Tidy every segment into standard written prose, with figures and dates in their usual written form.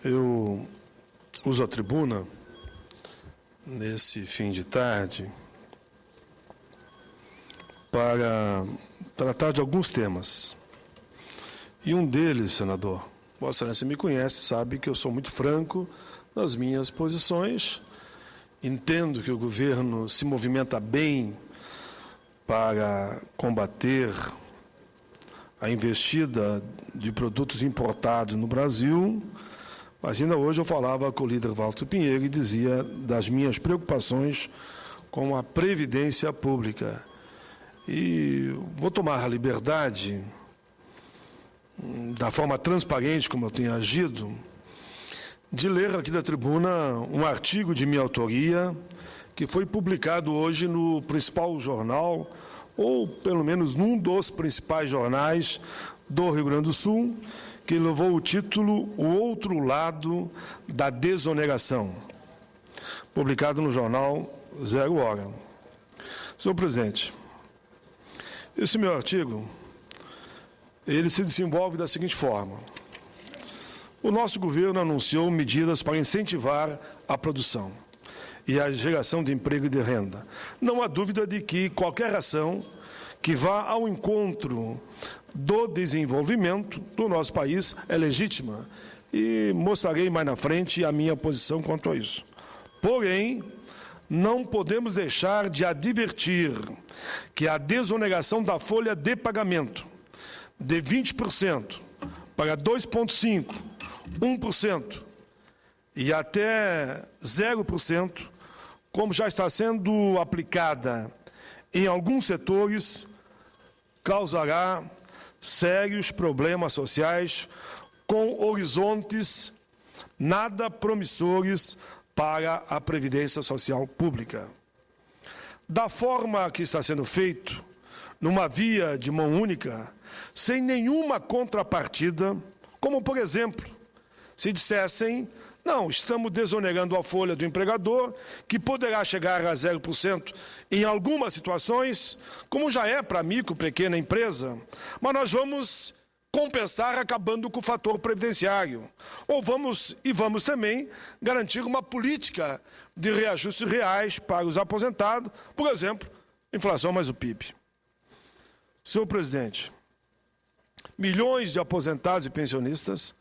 Eu uso a tribuna nesse fim de tarde para tratar de alguns temas. E um deles, senador, Vossa Excelência me conhece, sabe que eu sou muito franco nas minhas posições. Entendo que o governo se movimenta bem para combater a investida de produtos importados no Brasil, mas ainda hoje eu falava com o líder Walter Pinheiro e dizia das minhas preocupações com a previdência pública. E vou tomar a liberdade, da forma transparente como eu tenho agido, de ler aqui da tribuna um artigo de minha autoria que foi publicado hoje no principal jornal, ou pelo menos num dos principais jornais do Rio Grande do Sul, que levou o título O Outro Lado da Desoneração, publicado no jornal Zero Hora. Senhor presidente, esse meu artigo, ele se desenvolve da seguinte forma. O nosso governo anunciou medidas para incentivar a produção e a geração de emprego e de renda. Não há dúvida de que qualquer ação que vá ao encontro do desenvolvimento do nosso país é legítima e mostrarei mais na frente a minha posição quanto a isso. Porém, não podemos deixar de advertir que a desoneração da folha de pagamento de 20% para 2,5%, 1% e até 0%, como já está sendo aplicada em alguns setores, causará sérios problemas sociais com horizontes nada promissores para a Previdência Social Pública. Da forma que está sendo feito, numa via de mão única, sem nenhuma contrapartida, como, por exemplo, se dissessem, não, estamos desonerando a folha do empregador, que poderá chegar a 0% em algumas situações, como já é para a micro, pequena empresa, mas nós vamos compensar acabando com o fator previdenciário. Ou vamos também garantir uma política de reajustes reais para os aposentados, por exemplo, inflação mais o PIB. Senhor presidente, milhões de aposentados e pensionistas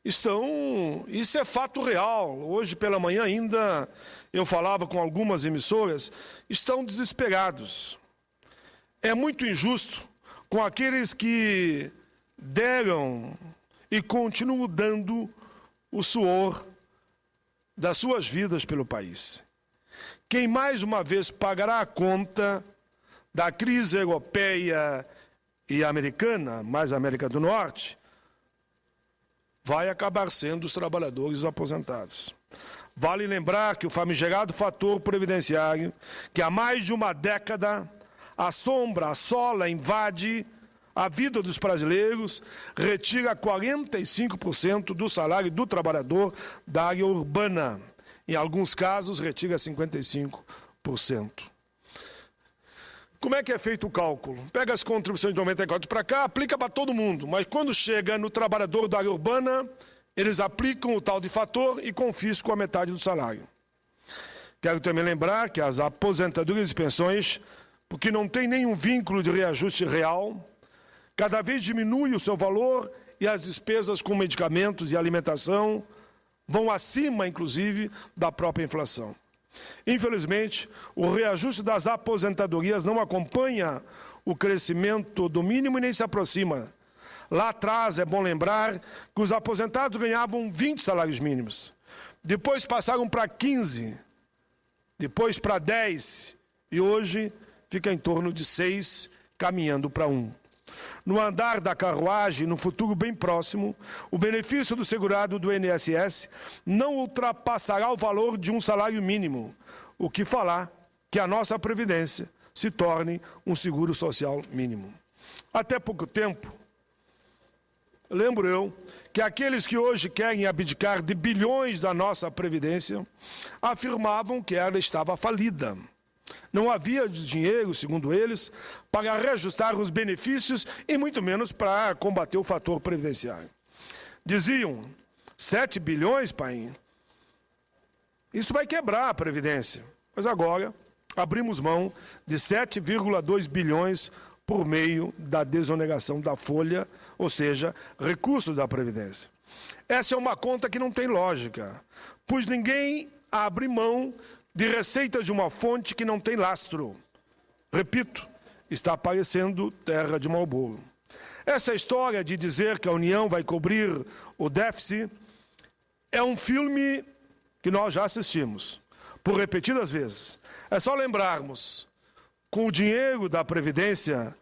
isso é fato real. Hoje pela manhã ainda eu falava com algumas emissoras, estão desesperados. É muito injusto com aqueles que deram e continuam dando o suor das suas vidas pelo país. Quem mais uma vez pagará a conta da crise europeia e americana, mais América do Norte, vai acabar sendo os trabalhadores aposentados. Vale lembrar que o famigerado fator previdenciário, que há mais de uma década assola, invade a vida dos brasileiros, retira 45% do salário do trabalhador da área urbana. Em alguns casos, retira 55%. Como é que é feito o cálculo? Pega as contribuições de 94 para cá, aplica para todo mundo, mas quando chega no trabalhador da área urbana, eles aplicam o tal de fator e confiscam a metade do salário. Quero também lembrar que as aposentadorias e pensões, porque não tem nenhum vínculo de reajuste real, cada vez diminui o seu valor e as despesas com medicamentos e alimentação vão acima, inclusive, da própria inflação. Infelizmente, o reajuste das aposentadorias não acompanha o crescimento do mínimo e nem se aproxima. Lá atrás, é bom lembrar que os aposentados ganhavam 20 salários mínimos. Depois passaram para 15, depois para 10 e hoje fica em torno de 6, caminhando para 1. No andar da carruagem, no futuro bem próximo, o benefício do segurado do INSS não ultrapassará o valor de um salário mínimo, o que falar que a nossa Previdência se torne um seguro social mínimo. Até pouco tempo, lembro eu, que aqueles que hoje querem abdicar de bilhões da nossa Previdência afirmavam que ela estava falida. Não havia dinheiro, segundo eles, para reajustar os benefícios e muito menos para combater o fator previdenciário. Diziam, 7 bilhões, Paim. Isso vai quebrar a Previdência. Mas agora abrimos mão de 7,2 bilhões por meio da desoneração da folha, ou seja, recursos da Previdência. Essa é uma conta que não tem lógica, pois ninguém abre mão de receitas de uma fonte que não tem lastro. Repito, está parecendo terra de mau bolo. Essa história de dizer que a União vai cobrir o déficit é um filme que nós já assistimos, por repetidas vezes. É só lembrarmos, com o dinheiro da Previdência,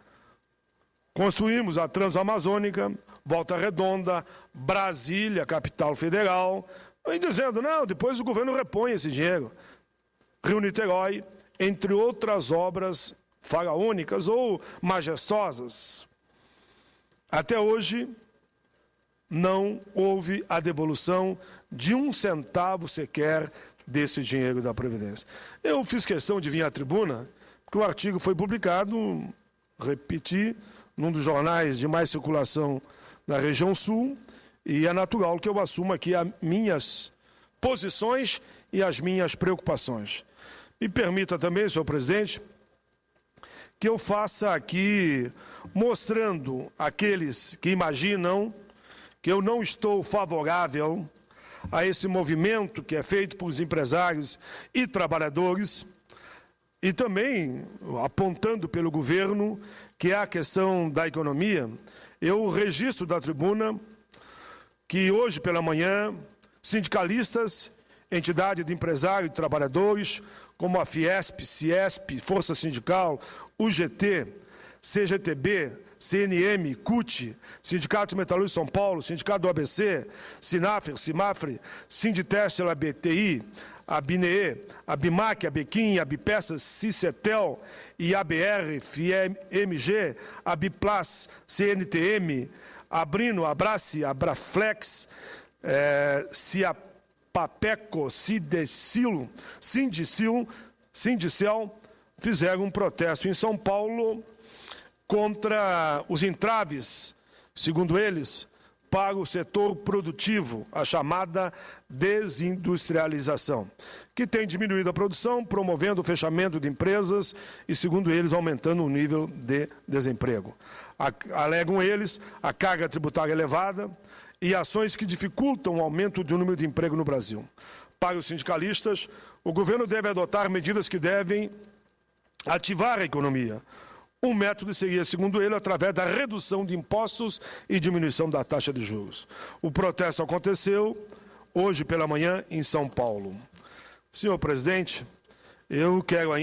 construímos a Transamazônica, Volta Redonda, Brasília, capital federal, e dizendo, não, depois o governo repõe esse dinheiro. Rio-Niterói, entre outras obras faraônicas ou majestosas. Até hoje, não houve a devolução de 1 centavo sequer desse dinheiro da Previdência. Eu fiz questão de vir à tribuna, porque o artigo foi publicado, repeti, num dos jornais de mais circulação da região sul, e é natural que eu assuma aqui as minhas posições e as minhas preocupações. Me permita também, senhor presidente, que eu faça aqui, mostrando àqueles que imaginam que eu não estou favorável a esse movimento que é feito pelos empresários e trabalhadores, e também apontando pelo governo que é a questão da economia. Eu registro da tribuna que hoje pela manhã, sindicalistas, entidade de empresários e trabalhadores, como a Fiesp, Ciesp, Força Sindical, UGT, CGTB, CNM, CUT, Sindicato Metalúrgico de São Paulo, Sindicato do ABC, Sinafre, Simafre, Sinditeste, BTI, a BNE, a BIMAC, a Bequim, a Bipesas, Cicetel e ABR, FIMG, a Biplas, CNTM, Abrino, Abrace, Abraflex, Ciapapeco, Cidecil, Sindicel, fizeram um protesto em São Paulo contra os entraves, segundo eles, para o setor produtivo, a chamada desindustrialização, que tem diminuído a produção, promovendo o fechamento de empresas e, segundo eles, aumentando o nível de desemprego. Alegam eles a carga tributária elevada e ações que dificultam o aumento do número de emprego no Brasil. Para os sindicalistas, o governo deve adotar medidas que devem ativar a economia. Um método seria, segundo ele, através da redução de impostos e diminuição da taxa de juros. O protesto aconteceu hoje pela manhã em São Paulo. Senhor presidente, eu quero ainda